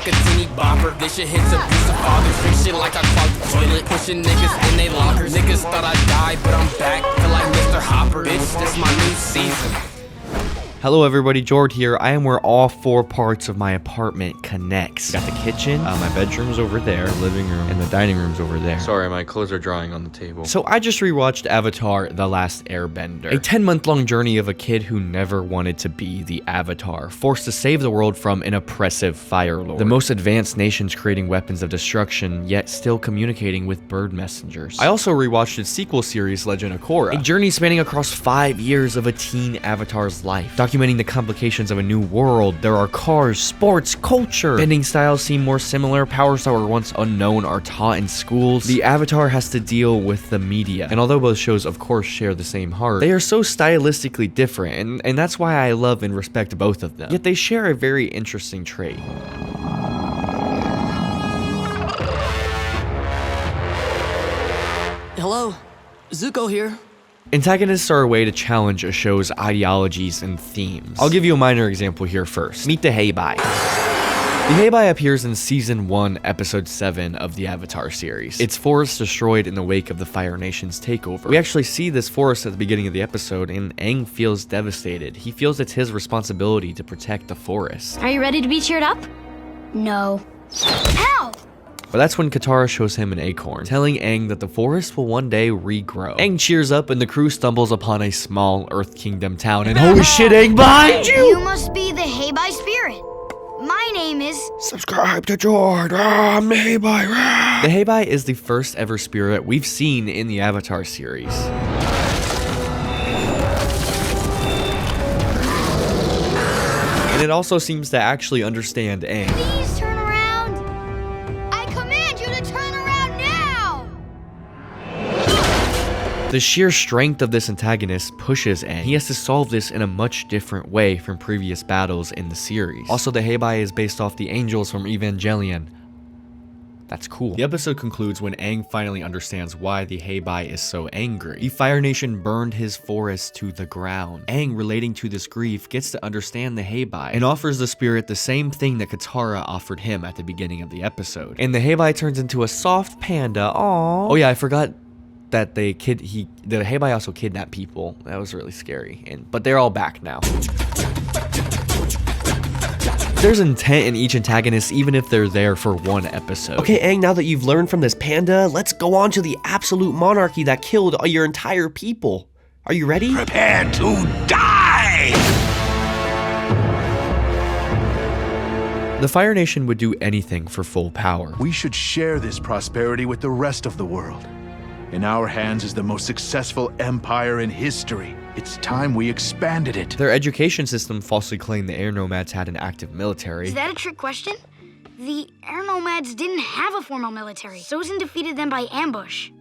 like a teeny bopper. This shit hits abusive fathers. Drink shit like I clogged the toilet. Pushing niggas in they lockers. Niggas thought I died, but I'm back. Feel like Mr. Hopper. Bitch, this my new season. Hello everybody, Jord here. I am where all four parts of my apartment connects. Got the kitchen, my bedroom's over there, the living room, and the dining room's over there. Sorry, my clothes are drying on the table. So I just rewatched Avatar: The Last Airbender. A 10-month-long journey of a kid who never wanted to be the Avatar, forced to save the world from an oppressive Fire Lord. The most advanced nations creating weapons of destruction, yet still communicating with bird messengers. I also rewatched its sequel series, Legend of Korra, a journey spanning across 5 years of a teen Avatar's life. Documenting the complications of a new world, there are cars, sports, culture. Bending styles seem more similar, powers that were once unknown are taught in schools. The Avatar has to deal with the media, and although both shows of course share the same heart, they are so stylistically different, and that's why I love and respect both of them. Yet they share a very interesting trait. Hello, Zuko here. Antagonists are a way to challenge a show's ideologies and themes. I'll give you a minor example here first. Meet the Hei Bai. The Hei Bai appears in Season 1, Episode 7 of the Avatar series. Its forest destroyed in the wake of the Fire Nation's takeover. We actually see this forest at the beginning of the episode, and Aang feels devastated. He feels it's his responsibility to protect the forest. Are you ready to be cheered up? No. Ow! But that's when Katara shows him an acorn, telling Aang that the forest will one day regrow. Aang cheers up and the crew stumbles upon a small Earth Kingdom town, and holy shit, Aang, behind you! You must be the Hei Bai spirit. My name is... Subscribe to Jord, I'm Hei Bai. The Hei Bai is the first ever spirit we've seen in the Avatar series. And it also seems to actually understand Aang. Please turn around. I command you to turn around now! The sheer strength of this antagonist pushes Aang. He has to solve this in a much different way from previous battles in the series. Also, the Hei Bai is based off the angels from Evangelion. That's cool. The episode concludes when Aang finally understands why the Hei Bai is so angry. The Fire Nation burned his forest to the ground. Aang, relating to this grief, gets to understand the Hei Bai and offers the spirit the same thing that Katara offered him at the beginning of the episode. And the Hei Bai turns into a soft panda. Aww. Oh yeah, I forgot that the Hei Bai also kidnapped people. That was really scary. But they're all back now. There's intent in each antagonist, even if they're there for one episode. Okay, Aang, now that you've learned from this panda, let's go on to the absolute monarchy that killed your entire people. Are you ready? Prepare to die! The Fire Nation would do anything for full power. We should share this prosperity with the rest of the world. In our hands is the most successful empire in history. It's time we expanded it. Their education system falsely claimed the air nomads had an active military. Is that a trick question? The air nomads didn't have a formal military. Sozin defeated them by ambush.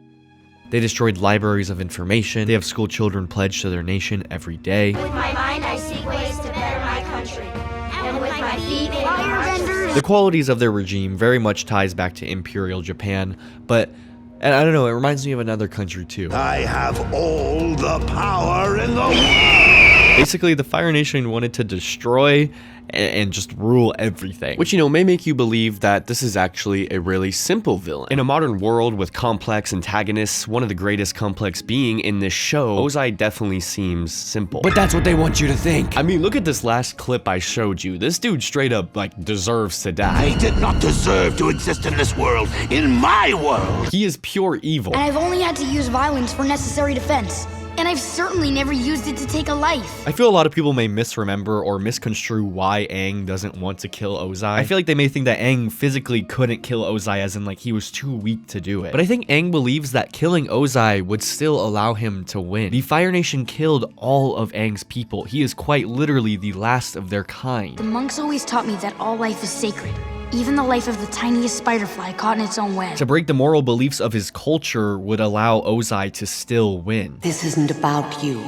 They destroyed libraries of information. They have school children pledged to their nation every day. With my mind, I seek ways to better my country. And with my feet, Firebenders. The qualities of their regime very much ties back to Imperial Japan, but and I don't know, it reminds me of another country too. I have all the power in the world! Basically, the Fire Nation wanted to destroy and just rule everything. Which, you know, may make you believe that this is actually a really simple villain. In a modern world with complex antagonists, one of the greatest complex being in this show, Ozai definitely seems simple. But that's what they want you to think. I mean, look at this last clip I showed you. This dude straight up, like, deserves to die. I did not deserve to exist in this world, in my world! He is pure evil. And I've only had to use violence for necessary defense. And I've certainly never used it to take a life. I feel a lot of people may misremember or misconstrue why Aang doesn't want to kill Ozai. I feel like they may think that Aang physically couldn't kill Ozai, as in like he was too weak to do it. But I think Aang believes that killing Ozai would still allow him to win. The Fire Nation killed all of Aang's people. He is quite literally the last of their kind. The monks always taught me that all life is sacred. Even the life of the tiniest spiderfly caught in its own web. To break the moral beliefs of his culture would allow Ozai to still win. This isn't about you.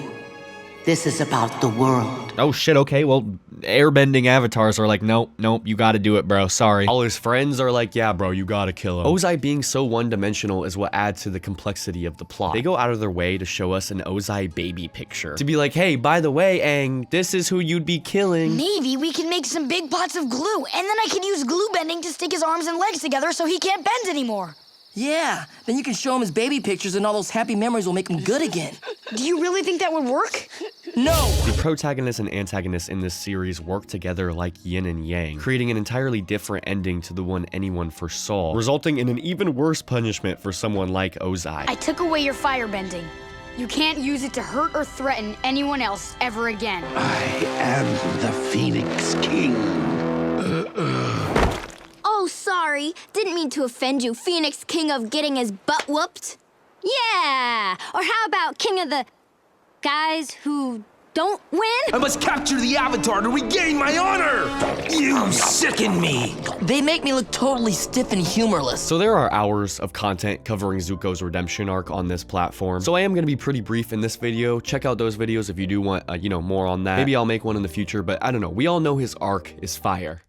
This is about the world. Oh shit, okay, well, airbending avatars are like, nope, you gotta do it, bro, sorry. All his friends are like, yeah, bro, you gotta kill him. Ozai being so one-dimensional is what adds to the complexity of the plot. They go out of their way to show us an Ozai baby picture. To be like, hey, by the way, Aang, this is who you'd be killing. Maybe we can make some big pots of glue, and then I can use glue bending to stick his arms and legs together so he can't bend anymore. Yeah, then you can show him his baby pictures and all those happy memories will make him good again. Do you really think that would work? No! The protagonists and antagonists in this series work together like yin and yang, creating an entirely different ending to the one anyone foresaw, resulting in an even worse punishment for someone like Ozai. I took away your firebending. You can't use it to hurt or threaten anyone else ever again. I am the Phoenix King. Oh, sorry. Didn't mean to offend you, Phoenix King of getting his butt whooped. Yeah! Or how about King of the guys who don't win? I must capture the Avatar to regain my honor! You sicken me! They make me look totally stiff and humorless. So there are hours of content covering Zuko's redemption arc on this platform. So I am going to be pretty brief in this video. Check out those videos if you do want, more on that. Maybe I'll make one in the future, but I don't know. We all know his arc is fire.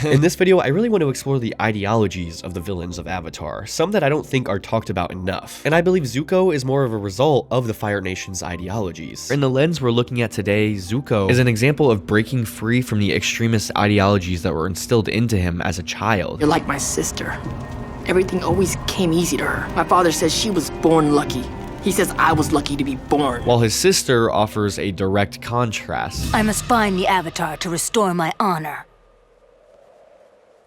In this video, I really want to explore the ideologies of the villains of Avatar, some that I don't think are talked about enough. And I believe Zuko is more of a result of the Fire Nation's ideologies. In the lens we're looking at today, Zuko is an example of breaking free from the extremist ideologies that were instilled into him as a child. You're like my sister. Everything always came easy to her. My father says she was born lucky. He says I was lucky to be born. While his sister offers a direct contrast. I must find the Avatar to restore my honor.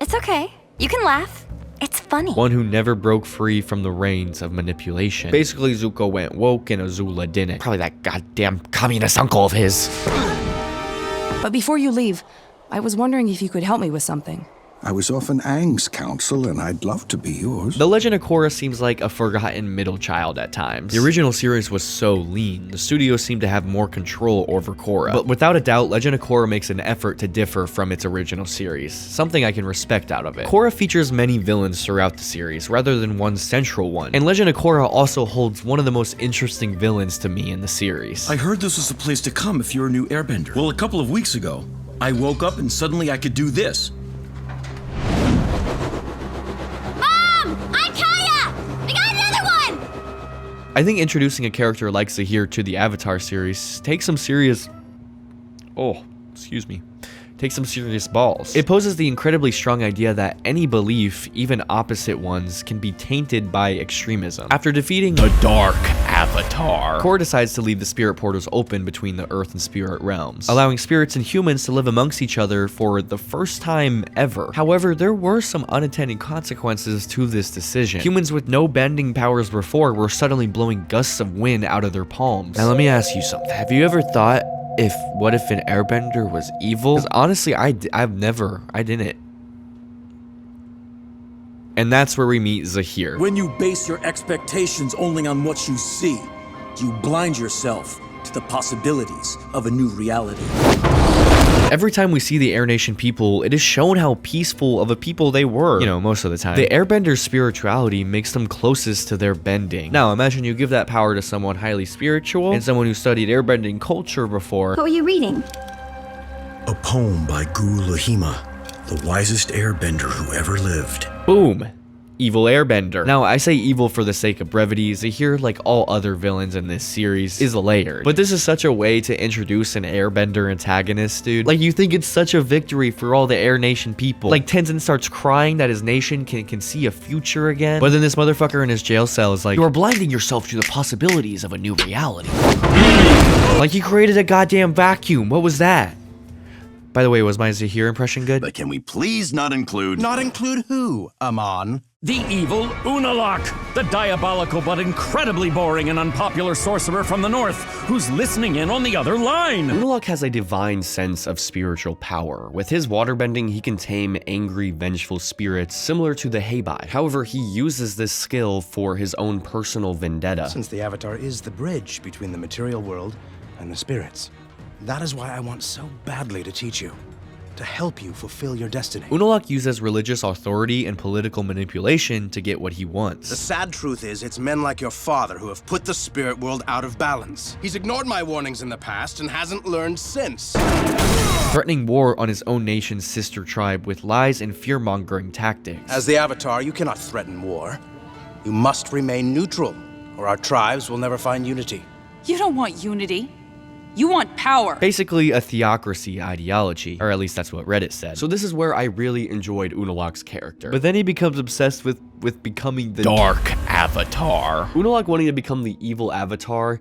It's okay. You can laugh. It's funny. One who never broke free from the reins of manipulation. Basically, Zuko went woke and Azula didn't. Probably that goddamn communist uncle of his. But before you leave, I was wondering if you could help me with something. I was often Aang's counsel, and I'd love to be yours. The Legend of Korra seems like a forgotten middle child at times. The original series was so lean, the studio seemed to have more control over Korra. But without a doubt, Legend of Korra makes an effort to differ from its original series, something I can respect out of it. Korra features many villains throughout the series, rather than one central one. And Legend of Korra also holds one of the most interesting villains to me in the series. I heard this was the place to come if you're a new airbender. Well, a couple of weeks ago, I woke up and suddenly I could do this. I think introducing a character like Zaheer to the Avatar series takes some serious... takes some serious balls. It poses the incredibly strong idea that any belief, even opposite ones, can be tainted by extremism. After defeating the Dark Avatar, Korra decides to leave the spirit portals open between the Earth and Spirit realms, allowing spirits and humans to live amongst each other for the first time ever. However, there were some unintended consequences to this decision. Humans with no bending powers before were suddenly blowing gusts of wind out of their palms. Now let me ask you something. Have you ever thought, what if an airbender was evil? Because honestly, I didn't. And that's where we meet Zaheer. When you base your expectations only on what you see, you blind yourself to the possibilities of a new reality. Every time we see the Air Nation people, it is shown how peaceful of a people they were, most of the time. The Airbender's spirituality makes them closest to their bending. Now, imagine you give that power to someone highly spiritual and someone who studied airbending culture before. What were you reading? A poem by Guru Lahima, the wisest airbender who ever lived. Boom. Evil airbender. Now, I say evil for the sake of brevity. Zaheer, like all other villains in this series, is layered. But this is such a way to introduce an airbender antagonist, dude. Like, you think it's such a victory for all the Air Nation people. Like, Tenzin starts crying that his nation can see a future again. But then this motherfucker in his jail cell is like, you are blinding yourself to the possibilities of a new reality. Like, he created a goddamn vacuum. What was that? By the way, was my Zaheer impression good? But can we please not include... Not include who, Amon? The evil Unalaq, the diabolical but incredibly boring and unpopular sorcerer from the north, who's listening in on the other line. Unalaq has a divine sense of spiritual power. With his waterbending, he can tame angry, vengeful spirits similar to the Hei Bai. However, he uses this skill for his own personal vendetta. Since the Avatar is the bridge between the material world and the spirits, that is why I want so badly to teach you. to help you fulfill your destiny. Unalaq uses religious authority and political manipulation to get what he wants. The sad truth is, it's men like your father who have put the spirit world out of balance. He's ignored my warnings in the past and hasn't learned since. Threatening war on his own nation's sister tribe with lies and fear-mongering tactics. As the Avatar, you cannot threaten war. You must remain neutral, or our tribes will never find unity. You don't want unity. You want power. Basically a theocracy ideology, or at least that's what Reddit said. So this is where I really enjoyed Unalaq's character. But then he becomes obsessed with becoming the Dark Avatar. Unalaq wanting to become the evil Avatar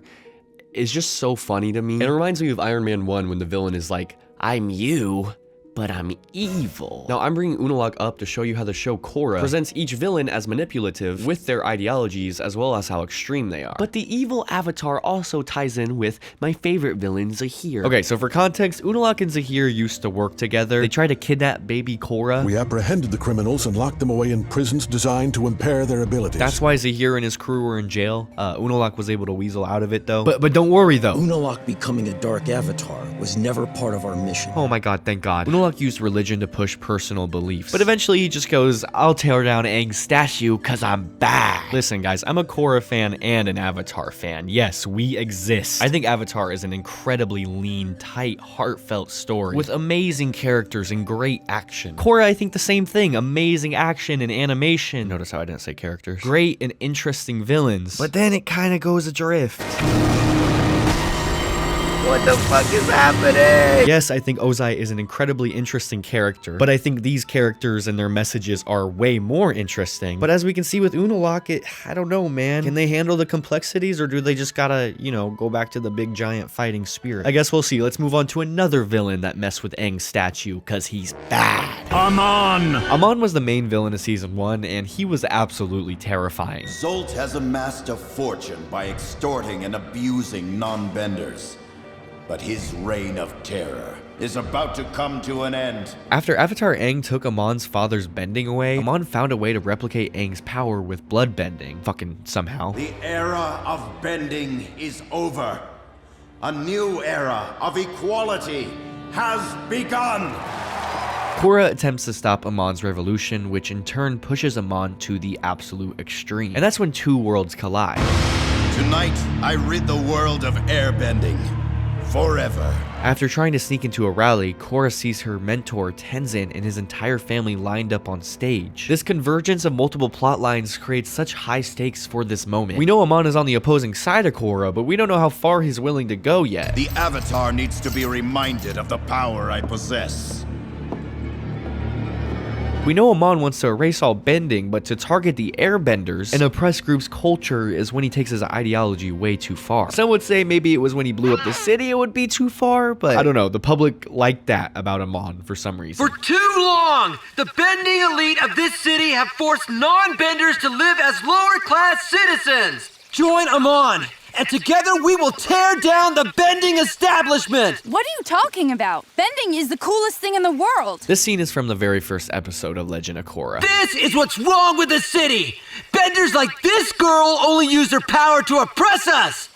is just so funny to me. It reminds me of Iron Man 1 when the villain is like, I'm you, but I'm evil. Now, I'm bringing Unalaq up to show you how the show Korra presents each villain as manipulative with their ideologies as well as how extreme they are. But the evil Avatar also ties in with my favorite villain, Zaheer. Okay, so for context, Unalaq and Zaheer used to work together. They tried to kidnap baby Korra. We apprehended the criminals and locked them away in prisons designed to impair their abilities. That's why Zaheer and his crew were in jail. Unalaq was able to weasel out of it though. But don't worry though. Unalaq becoming a Dark Avatar was never part of our mission. Oh my god, thank god. Unalaq used religion to push personal beliefs. But eventually he just goes, I'll tear down Aang's statue cause I'm bad. Listen guys, I'm a Korra fan and an Avatar fan. Yes, we exist. I think Avatar is an incredibly lean, tight, heartfelt story with amazing characters and great action. Korra, I think the same thing. Amazing action and animation. Notice how I didn't say characters. Great and interesting villains. But then it kind of goes adrift. What the fuck is happening? Yes, I think Ozai is an incredibly interesting character, but I think these characters and their messages are way more interesting. But as we can see with Unalaq, I don't know, man. Can they handle the complexities or do they just gotta, you know, go back to the big giant fighting spirit? I guess we'll see. Let's move on to another villain that messed with Aang's statue because he's bad. Amon! Amon was the main villain of season 1 and he was absolutely terrifying. Zolt has amassed a fortune by extorting and abusing non-benders. But his reign of terror is about to come to an end. After Avatar Aang took Amon's father's bending away, Amon found a way to replicate Aang's power with blood bending. Fucking somehow. The era of bending is over. A new era of equality has begun. Korra attempts to stop Amon's revolution, which in turn pushes Amon to the absolute extreme. And that's when two worlds collide. Tonight, I rid the world of airbending. Forever. After trying to sneak into a rally, Korra sees her mentor Tenzin and his entire family lined up on stage. This convergence of multiple plot lines creates such high stakes for this moment. We know Amon is on the opposing side of Korra, but we don't know how far he's willing to go yet. The Avatar needs to be reminded of the power I possess. We know Amon wants to erase all bending, but to target the airbenders and oppress group's culture is when he takes his ideology way too far. Some would say maybe it was when he blew up the city it would be too far, but I don't know, the public liked that about Amon for some reason. For too long, the bending elite of this city have forced non-benders to live as lower-class citizens. Join Amon, and together we will tear down the bending establishment! What are you talking about? Bending is the coolest thing in the world! This scene is from the very first episode of Legend of Korra. This is what's wrong with the city! Benders like this girl only use their power to oppress us!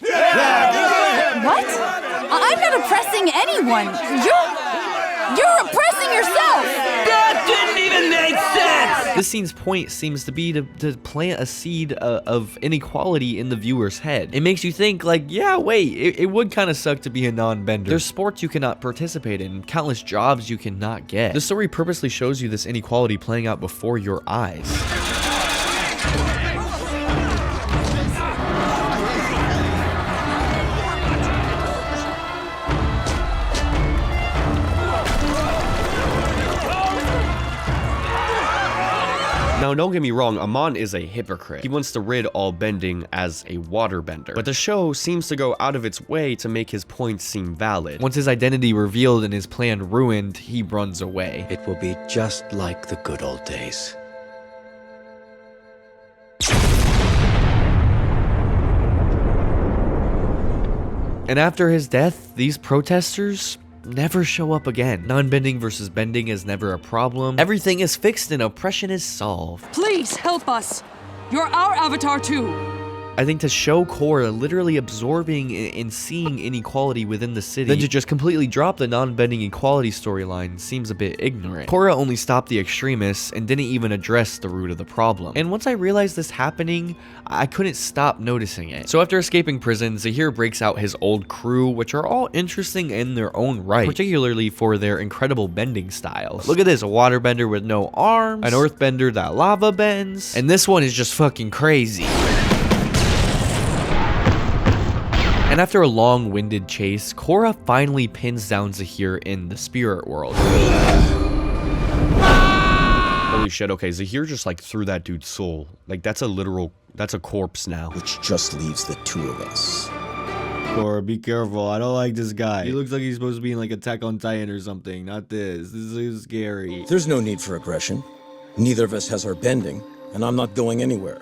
What? I'm not oppressing anyone! You're oppressing yourself! That didn't even make sense! This scene's point seems to be to plant a seed of inequality in the viewer's head. It makes you think like, yeah, wait, it would kind of suck to be a non-bender. There's sports you cannot participate in, countless jobs you cannot get. The story purposely shows you this inequality playing out before your eyes. Now, don't get me wrong, Amon is a hypocrite. He wants to rid all bending as a waterbender. But the show seems to go out of its way to make his points seem valid. Once his identity revealed and his plan ruined, he runs away. It will be just like the good old days. And after his death, these protesters never show up again. Non-bending versus bending is never a problem. Everything is fixed and oppression is solved. Please help us. You're our Avatar too. I think to show Korra literally absorbing and seeing inequality within the city, then to just completely drop the non-bending equality storyline seems a bit ignorant. Korra only stopped the extremists and didn't even address the root of the problem. And once I realized this happening, I couldn't stop noticing it. So after escaping prison, Zaheer breaks out his old crew, which are all interesting in their own right, particularly for their incredible bending styles. Look at this, a waterbender with no arms, an earthbender that lava bends, and this one is just fucking crazy. And after a long-winded chase, Korra finally pins down Zaheer in the spirit world. Holy shit, okay, Zaheer just like threw that dude's soul. Like that's a corpse now. Which just leaves the two of us. Korra, be careful. I don't like this guy. He looks like he's supposed to be in like Attack on Titan or something. Not this. This is scary. There's no need for aggression. Neither of us has our bending, and I'm not going anywhere.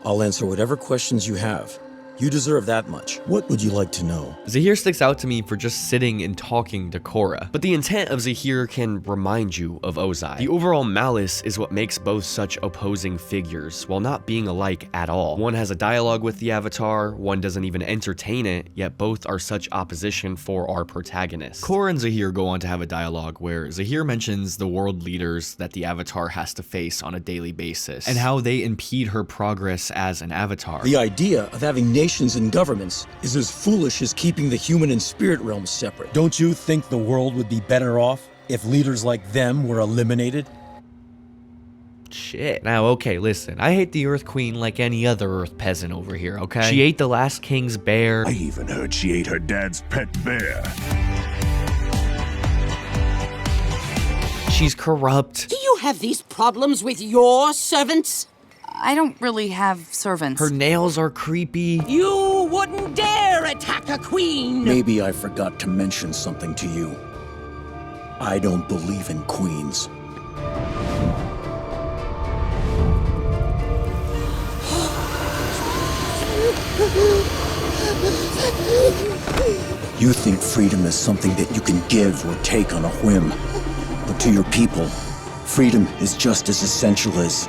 I'll answer whatever questions you have. You deserve that much. What would you like to know? Zaheer sticks out to me for just sitting and talking to Korra. But the intent of Zaheer can remind you of Ozai. The overall malice is what makes both such opposing figures, while not being alike at all. One has a dialogue with the Avatar, one doesn't even entertain it, yet both are such opposition for our protagonists. Korra and Zaheer go on to have a dialogue where Zaheer mentions the world leaders that the Avatar has to face on a daily basis, and how they impede her progress as an Avatar. The idea of having nations and governments is as foolish as keeping the human and spirit realms separate. Don't you think the world would be better off if leaders like them were eliminated? Shit. Now, okay, listen. I hate the Earth Queen like any other Earth peasant over here, okay? She ate the last king's bear. I even heard she ate her dad's pet bear. She's corrupt. Do you have these problems with your servants? I don't really have servants. Her nails are creepy. You wouldn't dare attack a queen! Maybe I forgot to mention something to you. I don't believe in queens. You think freedom is something that you can give or take on a whim. But to your people, freedom is just as essential as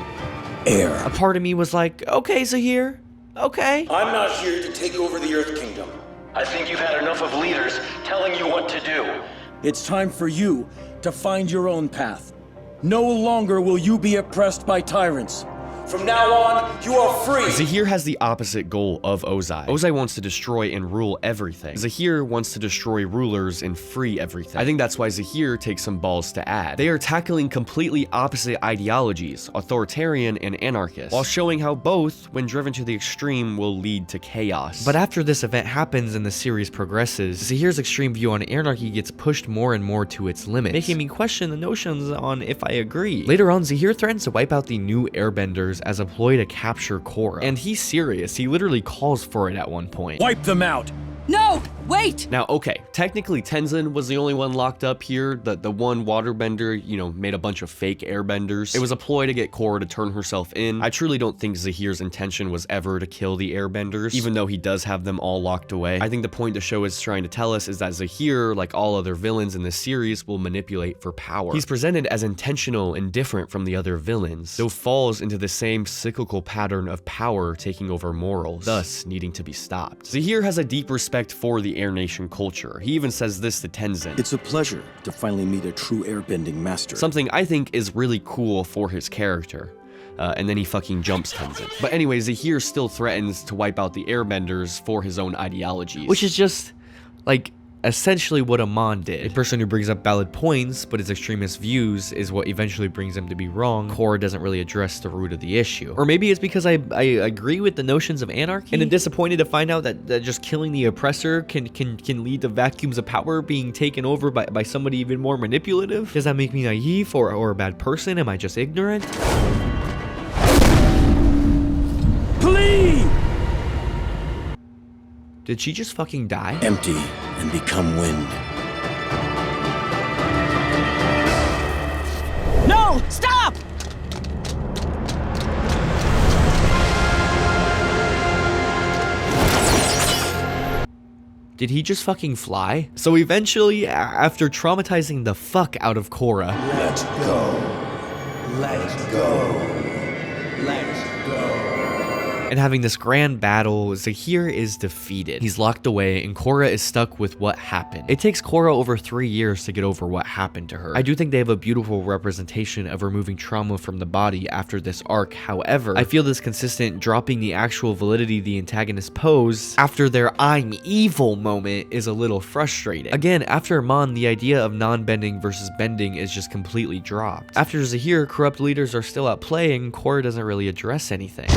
air. A part of me was like, okay, Zaheer, okay. I'm not here to take over the Earth Kingdom. I think you've had enough of leaders telling you what to do. It's time for you to find your own path. No longer will you be oppressed by tyrants. From now on, you are free! Zaheer has the opposite goal of Ozai. Ozai wants to destroy and rule everything. Zaheer wants to destroy rulers and free everything. I think that's why Zaheer takes some balls to add. They are tackling completely opposite ideologies, authoritarian and anarchist, while showing how both, when driven to the extreme, will lead to chaos. But after this event happens and the series progresses, Zaheer's extreme view on anarchy gets pushed more and more to its limits, making me question the notions on if I agree. Later on, Zaheer threatens to wipe out the new Airbenders as a ploy to capture Korra. And he's serious. He literally calls for it at one point. Wipe them out! No! Wait! Now, okay, technically Tenzin was the only one locked up here. The one waterbender, you know, made a bunch of fake airbenders. It was a ploy to get Korra to turn herself in. I truly don't think Zaheer's intention was ever to kill the airbenders, even though he does have them all locked away. I think the point the show is trying to tell us is that Zaheer, like all other villains in this series, will manipulate for power. He's presented as intentional and different from the other villains, though falls into the same cyclical pattern of power taking over morals, thus needing to be stopped. Zaheer has a deep respect for the Air Nation culture. He even says this to Tenzin. It's a pleasure to finally meet a true airbending master. Something I think is really cool for his character. And then he fucking jumps Tenzin. But anyways, Zaheer still threatens to wipe out the airbenders for his own ideologies. Which is just, like, essentially what Amon did. A person who brings up valid points, but his extremist views is what eventually brings him to be wrong. Korra doesn't really address the root of the issue. Or maybe it's because I agree with the notions of anarchy, and I'm disappointed to find out that just killing the oppressor can lead to vacuums of power being taken over by somebody even more manipulative. Does that make me naive or a bad person? Am I just ignorant? Please! Did she just fucking die? Empty and become wind. No! Stop! Did he just fucking fly? So eventually, after traumatizing the fuck out of Korra, let go. Let go. Let go. and having this grand battle, Zaheer is defeated. He's locked away, and Korra is stuck with what happened. It takes Korra over 3 years to get over what happened to her. I do think they have a beautiful representation of removing trauma from the body after this arc. However, I feel this consistent dropping the actual validity the antagonists pose after their I'm evil moment is a little frustrating. Again, after Amon, the idea of non-bending versus bending is just completely dropped. After Zaheer, corrupt leaders are still at play, and Korra doesn't really address anything.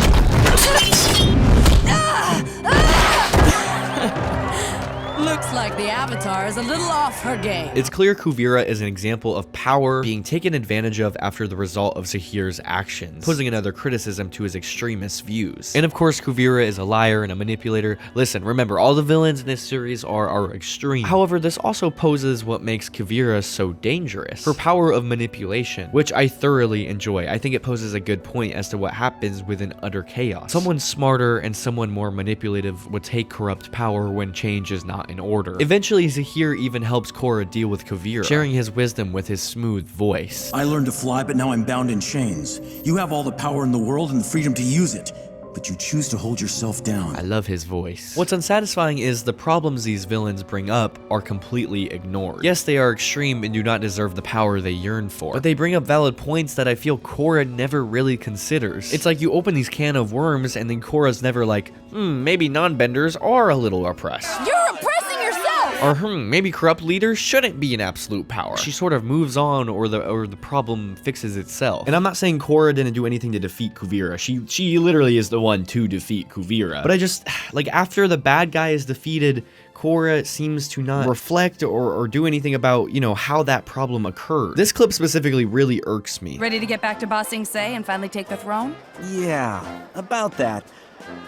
Looks like the Avatar is a little off her game. It's clear Kuvira is an example of power being taken advantage of after the result of Zaheer's actions, posing another criticism to his extremist views. And of course, Kuvira is a liar and a manipulator. Listen, remember, all the villains in this series are extreme. However, this also poses what makes Kuvira so dangerous: her power of manipulation, which I thoroughly enjoy. I think it poses a good point as to what happens within utter chaos. Someone smarter and someone more manipulative would take corrupt power when change is not in order. Eventually, Zaheer even helps Korra deal with Kuvira, sharing his wisdom with his smooth voice. I learned to fly, but now I'm bound in chains. You have all the power in the world and the freedom to use it, but you choose to hold yourself down. I love his voice. What's unsatisfying is the problems these villains bring up are completely ignored. Yes, they are extreme and do not deserve the power they yearn for, but they bring up valid points that I feel Korra never really considers. It's like you open these can of worms and then Korra's never like, maybe non-benders are a little oppressed. You're oppressing yourself! Or maybe corrupt leaders shouldn't be in absolute power. She sort of moves on, or the problem fixes itself. And I'm not saying Korra didn't do anything to defeat Kuvira. She literally is the one to defeat Kuvira. But I just, like, after the bad guy is defeated, Korra seems to not reflect or do anything about, you know, how that problem occurred. This clip specifically really irks me. Ready to get back to Ba Sing Se and finally take the throne? Yeah, about that.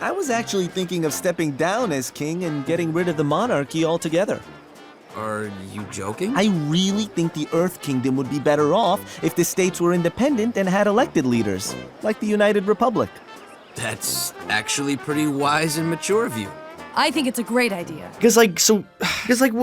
I was actually thinking of stepping down as king and getting rid of the monarchy altogether. Are you joking? I really think the Earth Kingdom would be better off if the states were independent and had elected leaders, like the United Republic. That's actually pretty wise and mature of you. I think it's a great idea. Because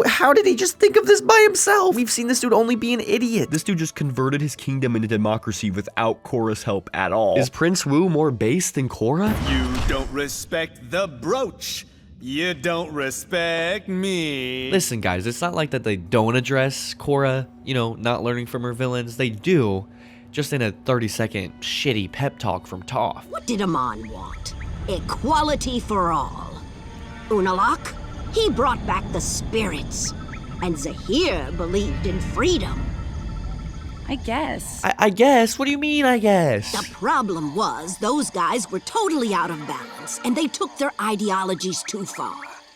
how did he just think of this by himself? We've seen this dude only be an idiot. This dude just converted his kingdom into democracy without Korra's help at all. Is Prince Wu more base than Korra? You don't respect the brooch. You don't respect me. Listen, guys, it's not like that they don't address Korra, you know, not learning from her villains. They do, just in a 30-second shitty pep talk from Toph. What did Amon want? Equality for all. Unalaq, he brought back the spirits. And Zaheer believed in freedom. I guess. I guess? What do you mean, I guess? The problem was those guys were totally out of balance, and they took their ideologies too far.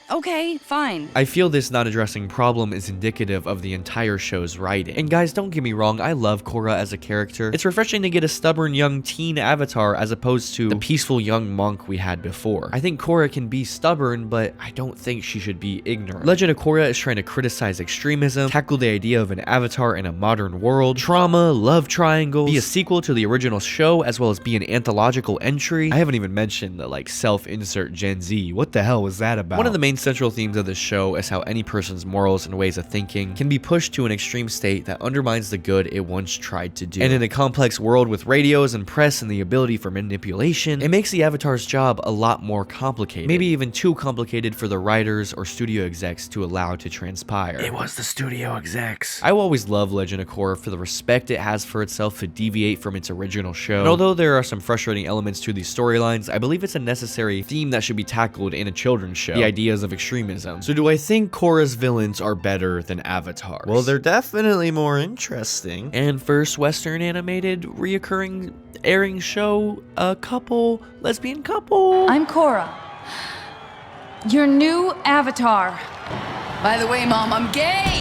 Okay, fine. I feel this not addressing problem is indicative of the entire show's writing. And guys, don't get me wrong, I love Korra as a character. It's refreshing to get a stubborn young teen avatar as opposed to the peaceful young monk we had before. I think Korra can be stubborn, but I don't think she should be ignorant. Legend of Korra is trying to criticize extremism, tackle the idea of an avatar in a modern world, trauma, love triangles, be a sequel to the original show, as well as be an anthological entry. I haven't even mentioned the self-insert Gen Z. What the hell was that about? One of the main central themes of this show is how any person's morals and ways of thinking can be pushed to an extreme state that undermines the good it once tried to do. And in a complex world with radios and press and the ability for manipulation, it makes the Avatar's job a lot more complicated. Maybe even too complicated for the writers or studio execs to allow to transpire. It was the studio execs. I will always love Legend of Korra for the respect it has for itself to deviate from its original show. And although there are some frustrating elements to these storylines, I believe it's a necessary theme that should be tackled in a children's show. The ideas of extremism. So do I think Korra's villains are better than Avatar's? Well, they're definitely more interesting. And first Western animated reoccurring airing show, a lesbian couple. I'm Korra, your new avatar. By the way, Mom, I'm gay!